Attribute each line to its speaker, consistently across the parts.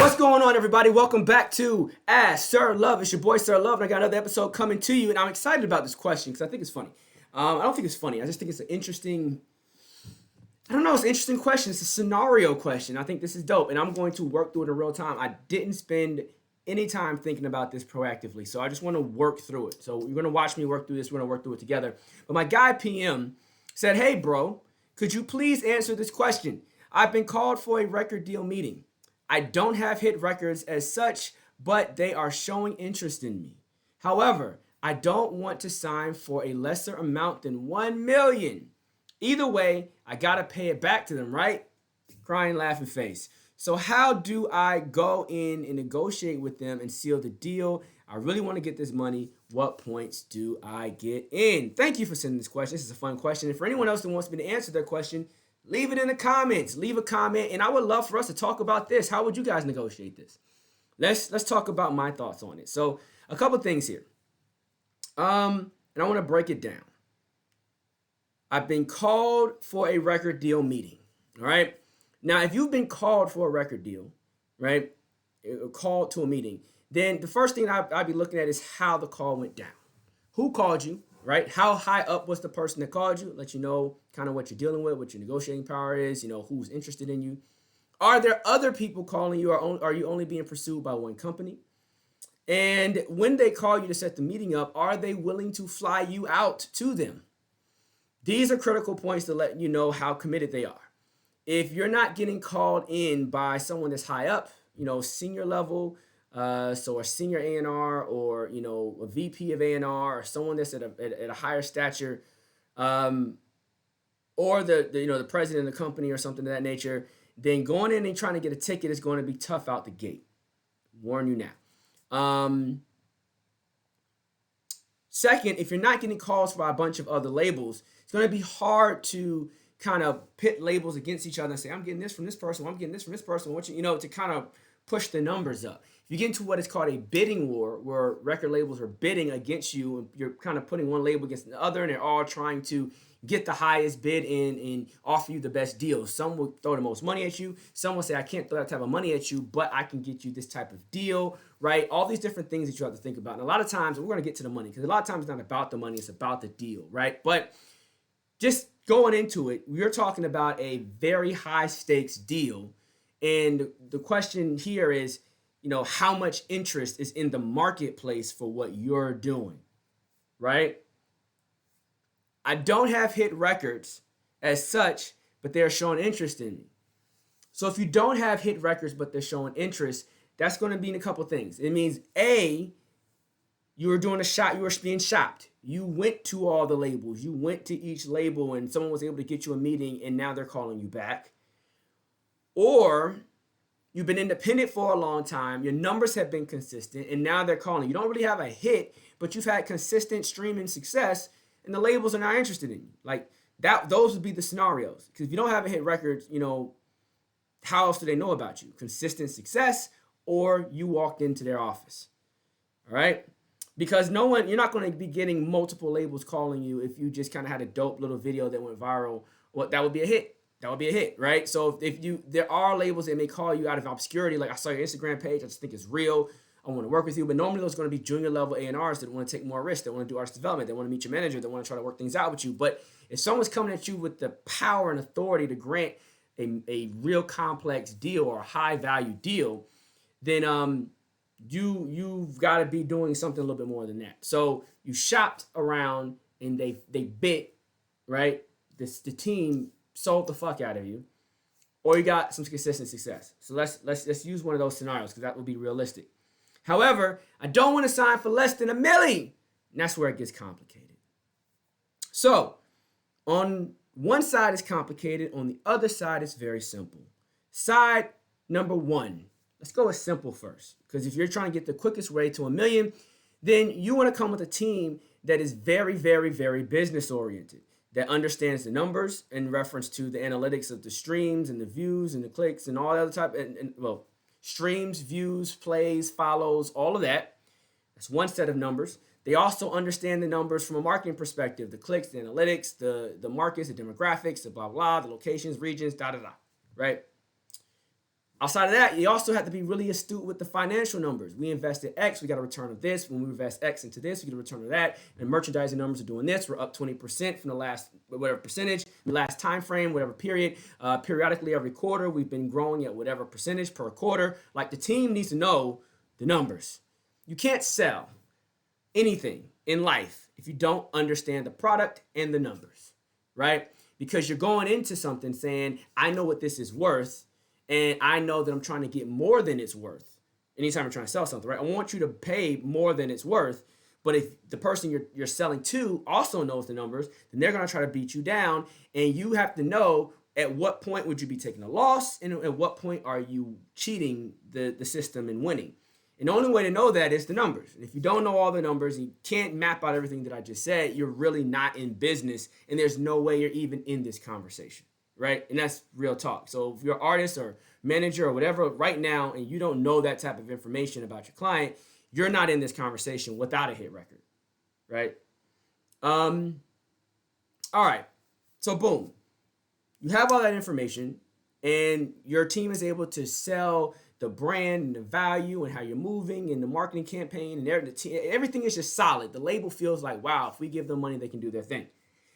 Speaker 1: What's going on, everybody? Welcome back to Ask Sirr Love. It's your boy Sirr Love, and I got another episode coming to you, and I'm excited about this question because I think it's funny. I don't think it's funny. I just think it's an interesting. I don't know. It's an interesting question. It's a scenario question. I think this is dope, and I'm going to work through it in real time. I didn't spend any time thinking about this proactively, so I just want to work through it. So you're going to watch me work through this. We're going to work through it together. But my guy PM said, "Hey, bro, could you please answer this question? I've been called for a record deal meeting. I don't have hit records as such, but they are showing interest in me. However, I don't want to sign for a lesser amount than 1 million. Either way, I gotta pay it back to them, right?" Crying, laughing face. So how do I go in and negotiate with them and seal the deal? I really want to get this money. What points do I get in? Thank you for sending this question. This is a fun question. And for anyone else that wants me to answer their question, leave it in the comments. Leave a comment, and I would love for us to talk about this. How would you guys negotiate this? Let's talk about my thoughts on it. So a couple things here. And I want to break it down. I've been called for a record deal meeting. All right. Now, if you've been called for a record deal, right, called to a meeting, then the first thing I'd be looking at is how the call went down. Who called you, right? How high up was the person that called you? Let you know kind of what you're dealing with, what your negotiating power is, who's interested in you. Are there other people calling you, or are you only being pursued by one company? And when they call you to set the meeting up, are they willing to fly you out to them? These are critical points to let you know how committed they are. If you're not getting called in by someone that's high up, senior level, so a senior A&R or, a VP of A&R or someone that's at a higher stature, or the president of the company or something of that nature, then going in and trying to get a ticket is going to be tough out the gate. Warn you now. Second, if you're not getting calls by a bunch of other labels, it's going to be hard to kind of pit labels against each other and say, I'm getting this from this person, I'm getting this from this person, to kind of push the numbers up. If you get into what is called a bidding war, where record labels are bidding against you, and you're kind of putting one label against the other, and they're all trying to get the highest bid and offer you the best deal. Some will throw the most money at you. Some will say, I can't throw that type of money at you, but I can get you this type of deal, right? All these different things that you have to think about. And a lot of times, we're going to get to the money, because a lot of times it's not about the money, it's about the deal, right? But just going into it, we're talking about a very high stakes deal. And the question here is, how much interest is in the marketplace for what you're doing, right? I don't have hit records as such, but they're showing interest in me. So if you don't have hit records, but they're showing interest, that's going to mean a couple things. It means A, you were doing a shot, you were being shopped. You went to all the labels. You went to each label and someone was able to get you a meeting and now they're calling you back. Or you've been independent for a long time. Your numbers have been consistent and now they're calling. You don't really have a hit, but you've had consistent streaming success and the labels are not interested in you. Like that, those would be the scenarios. Because if you don't have a hit record, how else do they know about you? Consistent success, or you walked into their office. All right? Because you're not going to be getting multiple labels calling you if you just kind of had a dope little video that went viral. Well, that would be a hit. That would be a hit, right? So there are labels that may call you out of obscurity. Like, I saw your Instagram page, I just think it's real, I want to work with you. But normally those are going to be junior level A&Rs that want to take more risks, that want to do artist development, they want to meet your manager, they want to try to work things out with you. But if someone's coming at you with the power and authority to grant a real complex deal or a high value deal, then you've got to be doing something a little bit more than that. So you shopped around and they bit, right? The team sold the fuck out of you, or you got some consistent success. So let's use one of those scenarios, because that would be realistic. However, I don't want to sign for less than $1 million. And that's where it gets complicated. So on one side it's complicated, on the other side it's very simple. Side number one, let's go with simple first, because if you're trying to get the quickest way to $1 million, then you want to come with a team that is very, very, very business oriented, that understands the numbers in reference to the analytics of the streams and the views and the clicks and all the other type, streams, views, plays, follows, all of that. That's one set of numbers. They also understand the numbers from a marketing perspective, the clicks, the analytics, the markets, the demographics, the blah, blah, the locations, regions, da, da, da, right? Outside of that, you also have to be really astute with the financial numbers. We invested X, we got a return of this. When we invest X into this, we get a return of that. And merchandising numbers are doing this. We're up 20% from the last whatever percentage, the last time frame, whatever period. Periodically every quarter, we've been growing at whatever percentage per quarter. Like the team needs to know the numbers. You can't sell anything in life if you don't understand the product and the numbers, right? Because you're going into something saying, I know what this is worth, and I know that I'm trying to get more than it's worth. Anytime you're trying to sell something, right? I want you to pay more than it's worth. But if the person you're selling to also knows the numbers, then they're going to try to beat you down. And you have to know at what point would you be taking a loss, and at what point are you cheating the system and winning. And the only way to know that is the numbers. And if you don't know all the numbers and you can't map out everything that I just said, you're really not in business, and there's no way you're even in this conversation, right? And that's real talk. So if you're an artist or manager or whatever right now, and you don't know that type of information about your client, you're not in this conversation without a hit record, right? All right. So boom, you have all that information, and your team is able to sell the brand and the value and how you're moving and the marketing campaign, and everything is just solid. The label feels like, wow, if we give them money, they can do their thing.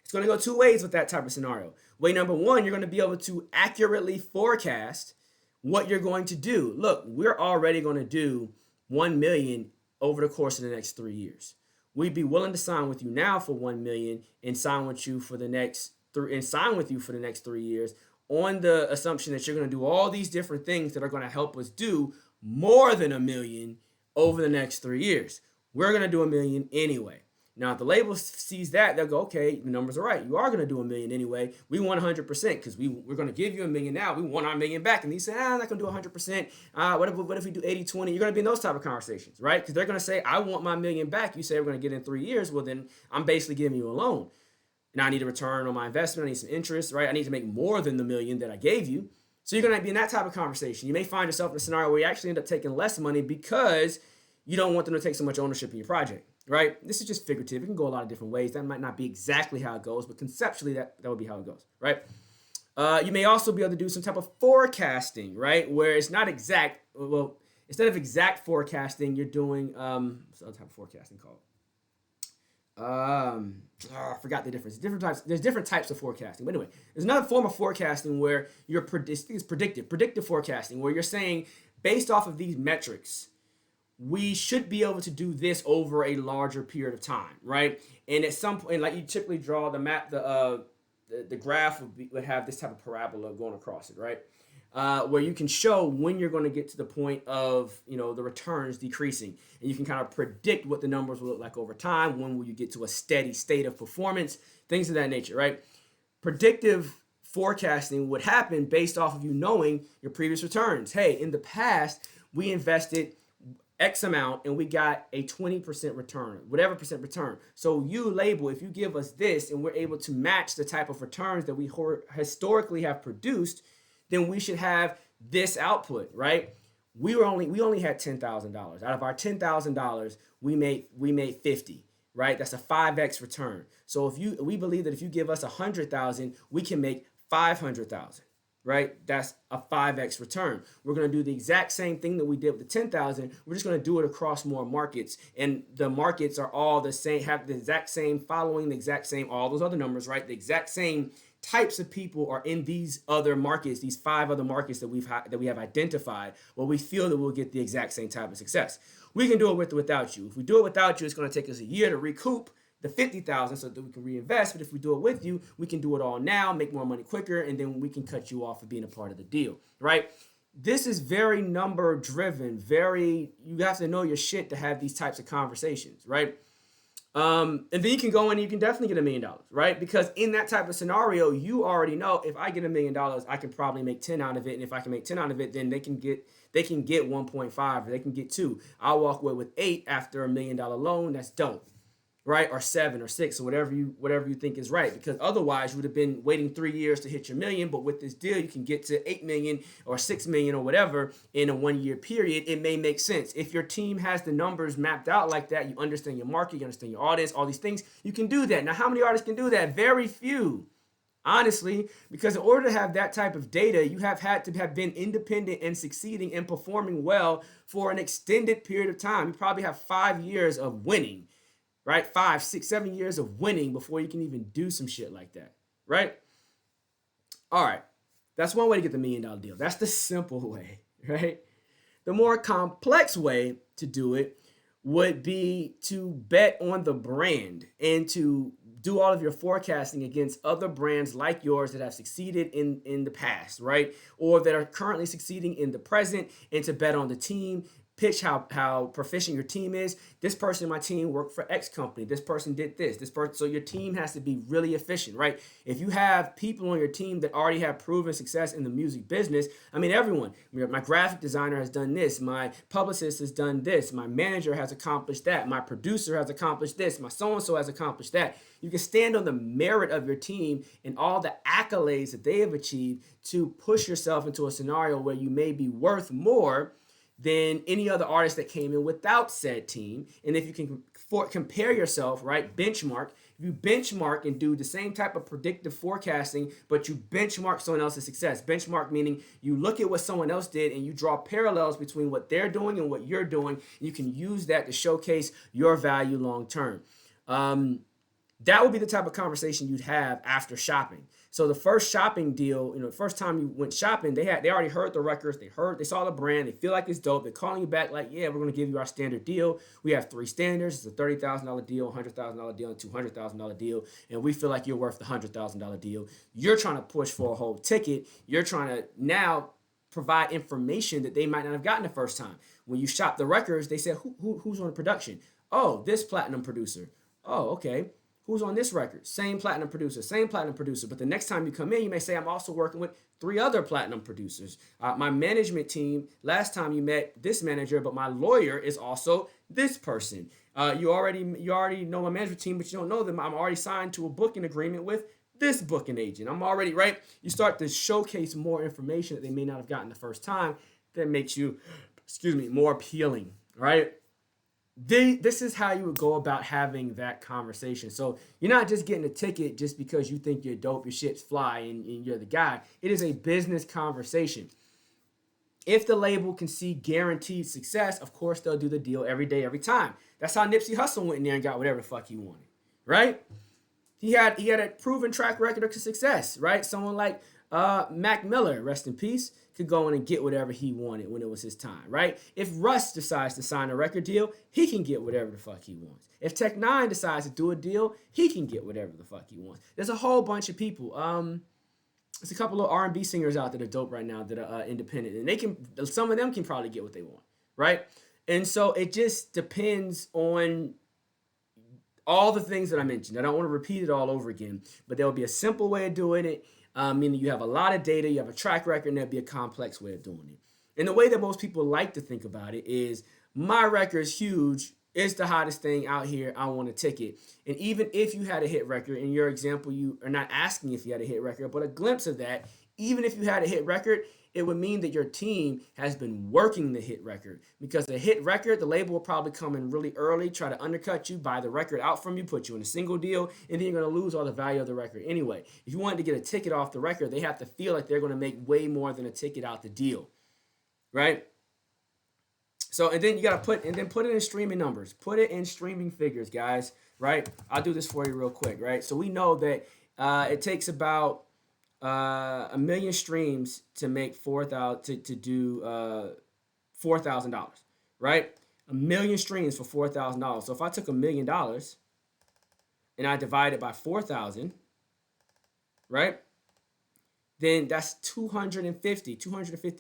Speaker 1: It's going to go two ways with that type of scenario. Way number one, you're going to be able to accurately forecast what you're going to do. Look, we're already going to do 1 million over the course of the next 3 years. We'd be willing to sign with you now for 1 million and sign with you for the next 3 years, on the assumption that you're going to do all these different things that are going to help us do more than 1 million over the next 3 years. We're going to do 1 million anyway. Now, if the label sees that, they'll go, okay, the numbers are right. You are going to do 1 million anyway. We want 100% because we're going to give you 1 million now. We want our million back. And he said, I'm not going to do 100%. What if we do 80-20? You're going to be in those type of conversations, right? Because they're going to say, I want my million back. You say we're going to get it in 3 years. Well, then I'm basically giving you a loan. Now I need a return on my investment. I need some interest, right? I need to make more than the million that I gave you. So you're going to be in that type of conversation. You may find yourself in a scenario where you actually end up taking less money because you don't want them to take so much ownership in your project, right? This is just figurative. It can go a lot of different ways. That might not be exactly how it goes, but conceptually that would be how it goes, right? You may also be able to do some type of forecasting, right? Where it's not exact. Well, instead of exact forecasting, you're doing what's the other type of forecasting called? I forgot the difference. There's different types of forecasting. But anyway, there's another form of forecasting where it's predictive forecasting, where you're saying based off of these metrics, we should be able to do this over a larger period of time, right? And at some point, like you typically draw the map, the graph would have this type of parabola going across it, right? Where you can show when you're going to get to the point of, the returns decreasing. And you can kind of predict what the numbers will look like over time. When will you get to a steady state of performance? Things of that nature, right? Predictive forecasting would happen based off of you knowing your previous returns. Hey, in the past, we invested X amount and we got a 20% return, whatever percent return. So you label, if you give us this and we're able to match the type of returns that we historically have produced, then we should have this output, right? We only had $10,000. Out of our $10,000, we made 50, right? That's a 5x return. So we believe that if you give us 100,000, we can make 500,000, right? That's a 5x return. We're going to do the exact same thing that we did with the 10,000. We're just going to do it across more markets, and the markets are all the same, have the exact same following, the exact same, all those other numbers, right? The exact same types of people are in these other markets, these 5 other markets that we have identified, where we feel that we'll get the exact same type of success. We can do it with or without you. If we do it without you, it's going to take us a year to recoup the 50,000 so that we can reinvest. But if we do it with you, we can do it all now, make more money quicker, and then we can cut you off for being a part of the deal, right? This is very number driven, you have to know your shit to have these types of conversations, right? And then you can go in and you can definitely get $1 million, right? Because in that type of scenario, you already know if I get $1 million, I can probably make 10 out of it. And if I can make 10 out of it, then they can get 1.5 or they can get 2. I'll walk away with 8 after $1 million loan. That's dope, right? Or 7 or 6 or whatever you think is right. Because otherwise you would have been waiting 3 years to hit your million. But with this deal, you can get to 8 million or 6 million or whatever in a 1 year period. It may make sense. If your team has the numbers mapped out like that, you understand your market, you understand your audience, all these things, you can do that. Now, how many artists can do that? Very few. Honestly, because in order to have that type of data, you have had to have been independent and succeeding and performing well for an extended period of time. You probably have 5 years of winning, right? 5, 6, 7 years of winning before you can even do some shit like that, right? All right. That's one way to get the $1 million deal. That's the simple way, right? The more complex way to do it would be to bet on the brand and to do all of your forecasting against other brands like yours that have succeeded in the past, right? Or that are currently succeeding in the present, and to bet on the team, pitch how proficient your team is. This person in my team worked for X company. This person did this person. So your team has to be really efficient, right? If you have people on your team that already have proven success in the music business, I mean, everyone, my graphic designer has done this, my publicist has done this, my manager has accomplished that, my producer has accomplished this, my so-and-so has accomplished that. You can stand on the merit of your team and all the accolades that they have achieved to push yourself into a scenario where you may be worth more than any other artist that came in without said team. And if you can compare yourself, right, benchmark, if you benchmark and do the same type of predictive forecasting, but you benchmark someone else's success. Benchmark meaning you look at what someone else did and you draw parallels between what they're doing and what you're doing. You can use that to showcase your value long term. That would be the type of conversation you'd have after shopping. So the first shopping deal, the first time you went shopping, they already heard the records, they saw the brand, they feel like it's dope. They're calling you back like, yeah, we're gonna give you our standard deal. We have 3 standards. It's a $30,000 deal, $100,000 deal, and $200,000 deal, and we feel like you're worth the $100,000 deal. You're trying to push for a whole ticket. You're trying to now provide information that they might not have gotten the first time. When you shop the records, they said, who's on the production? Oh, this platinum producer. Oh, okay. Who's on this record? Same platinum producer. But the next time you come in, you may say, I'm also working with 3 other platinum producers. My management team, last time you met this manager, but my lawyer is also this person. You already know my management team, but you don't know them. I'm already signed to a booking agreement with this booking agent. I'm already, right? You start to showcase more information that they may not have gotten the first time that makes you, more appealing, right? This is how you would go about having that conversation. So you're not just getting a ticket just because you think you're dope, your shit's fly, and you're the guy. It is a business conversation. If the label can see guaranteed success, of course they'll do the deal every day, every time. That's how Nipsey Hussle went in there and got whatever the fuck he wanted, right? He had a proven track record of success, right? Someone like Mac Miller, rest in peace, could go in and get whatever he wanted when it was his time, right? If Russ decides to sign a record deal, he can get whatever the fuck he wants. If Tech Nine decides to do a deal, he can get whatever the fuck he wants. There's a whole bunch of people. There's a couple of R&B singers out that are dope right now that are independent, and some of them can probably get what they want, right? And so it just depends on all the things that I mentioned. I don't want to repeat it all over again, but there will be a simple way of doing it. Meaning you have a lot of data, you have a track record, and there'll be a complex way of doing it. And the way that most people like to think about it is, my record's huge, it's the hottest thing out here, I want a ticket. And even if you had a hit record, in your example, you are not asking if you had a hit record, but a glimpse of that, even if you had a hit record, it would mean that your team has been working the hit record. Because the hit record, the label will probably come in really early, try to undercut you, buy the record out from you, put you in a single deal, and then you're going to lose all the value of the record anyway. If you wanted to get a ticket off the record, they have to feel like they're going to make way more than a ticket out the deal, right? So, and then you got to put it in streaming numbers. Put it in streaming figures, guys, right? I'll do this for you real quick, right? So we know that it takes about 1 million streams to make $4,000 to do $4,000, right? 1 million streams for $4,000. So if I took $1 million and I divide it by 4,000, right? Then that's 250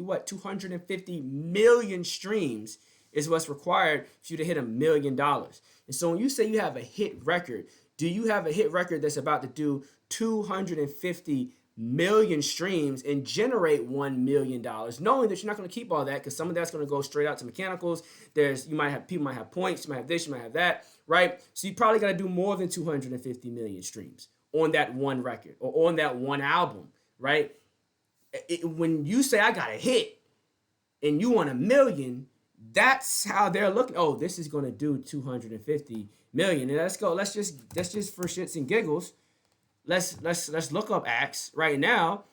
Speaker 1: what? 250 million streams is what's required for you to hit $1 million. And so when you say you have a hit record, do you have a hit record that's about to do 250 million streams and generate $1 million, knowing that you're not going to keep all that, because some of that's going to go straight out to mechanicals. People might have points, you might have this, you might have that, right? So you probably got to do more than 250 million streams on that one record or on that one album, right? When you say I got a hit and you want $1 million, that's how they're looking. Oh, this is going to do 250 million. And let's just for shits and giggles, let's look up acts right now.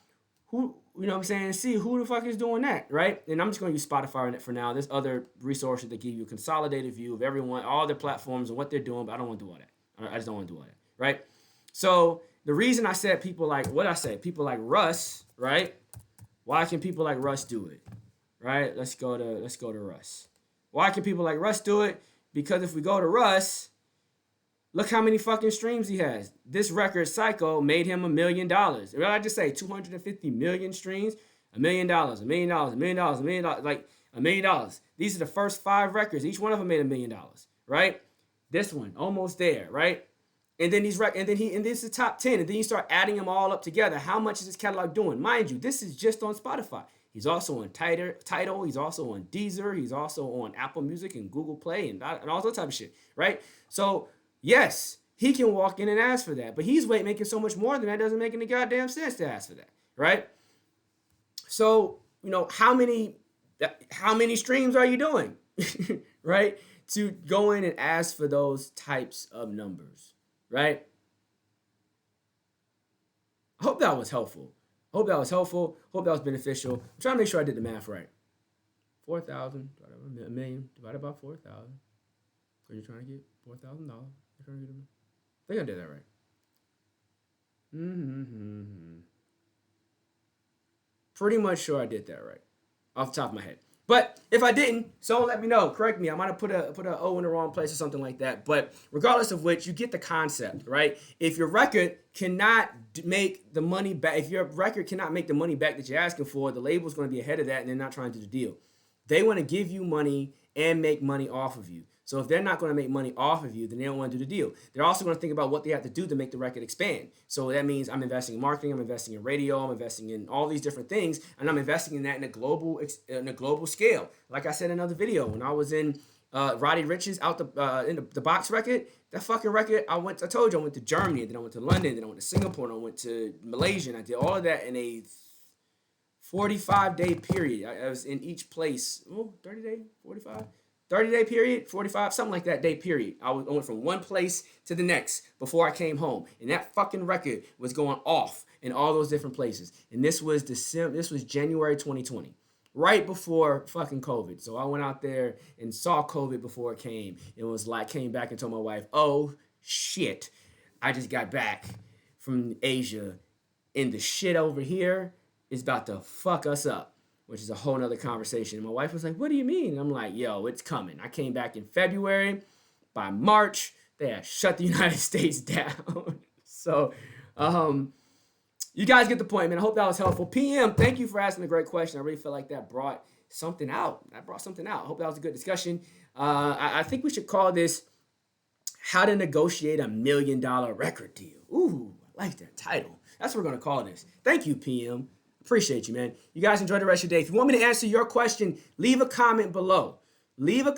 Speaker 1: Who, you know what I'm saying? See who the fuck is doing that, right? And I'm just going to use Spotify for now. There's other resources that give you a consolidated view of everyone, all their platforms and what they're doing, but I don't want to do all that. I just don't want to do all that, right? So the reason I said people like, what I say, people like Russ, right? Why can people like Russ do it, right? Let's go to Russ. Why can people like Russ do it? Because if we go to Russ, look how many fucking streams he has. This record, Psycho, made him $1 million. What did I just say? 250 million streams? $1 million, $1 million, $1 million, $1 million, like $1 million. These are the first 5 records. Each one of them made $1 million, right? This one, almost there, right? And then and this is top 10. And then you start adding them all up together. How much is this catalog doing? Mind you, this is just on Spotify. He's also on Tidal. He's also on Deezer. He's also on Apple Music and Google Play and all that type of shit, right? So yes, he can walk in and ask for that, but he's making so much more than that. Doesn't make any goddamn sense to ask for that, right? So how many streams are you doing, right? To go in and ask for those types of numbers, right? I hope that was helpful. Hope that was beneficial. I'm trying to make sure I did the math right. 4,000 divided by a million divided by 4,000. So you're trying to get $4,000. I think I did that right. Pretty much sure I did that right, off the top of my head. But if I didn't, someone let me know. Correct me. I might have put a O in the wrong place or something like that. But regardless of which, you get the concept, right? If your record cannot make the money back, if your record cannot make the money back that you're asking for, the label's going to be ahead of that, and they're not trying to do the deal. They want to give you money and make money off of you. So if they're not going to make money off of you, then they don't want to do the deal. They're also going to think about what they have to do to make the record expand. So that means I'm investing in marketing, I'm investing in radio, I'm investing in all these different things, and I'm investing in that in a global scale. Like I said in another video, when I was in Roddy Ricch's in the box record, that fucking record, I told you I went to Germany, then I went to London, then I went to Singapore, and I went to Malaysia, and I did all of that in a 45-day period. I was in each place, 30-day, 45? 30-day period, 45, something like that day period. I went from one place to the next before I came home. And that fucking record was going off in all those different places. And this was January 2020, right before fucking COVID. So I went out there and saw COVID before it came. It was like, came back and told my wife, oh shit, I just got back from Asia and the shit over here is about to fuck us up, which is a whole nother conversation. And my wife was like, what do you mean? And I'm like, yo, it's coming. I came back in February. By March, they had shut the United States down. So, you guys get the point, man. I hope that was helpful. PM, thank you for asking a great question. I really feel like that brought something out. I hope that was a good discussion. I think we should call this How to Negotiate $1 Million Record Deal. Ooh, I like that title. That's what we're going to call this. Thank you, PM. Appreciate you, man. You guys enjoy the rest of your day. If you want me to answer your question, leave a comment below. Leave a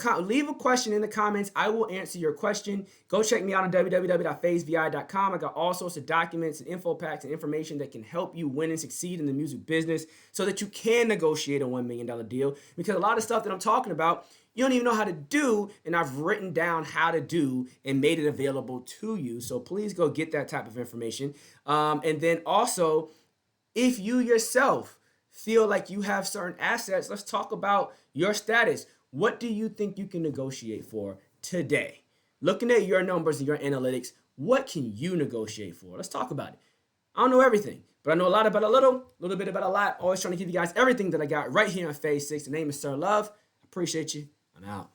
Speaker 1: question in the comments. I will answer your question. Go check me out on www.phasevi.com. I got all sorts of documents and info packs and information that can help you win and succeed in the music business so that you can negotiate a $1 million deal. Because a lot of stuff that I'm talking about, you don't even know how to do, and I've written down how to do and made it available to you. So please go get that type of information. And then also, if you yourself feel like you have certain assets, let's talk about your status. What do you think you can negotiate for today? Looking at your numbers and your analytics, what can you negotiate for? Let's talk about it. I don't know everything, but I know a lot about a little bit about a lot. Always trying to give you guys everything that I got right here on Phase 6. The name is Sirr Love. Appreciate you. I'm out.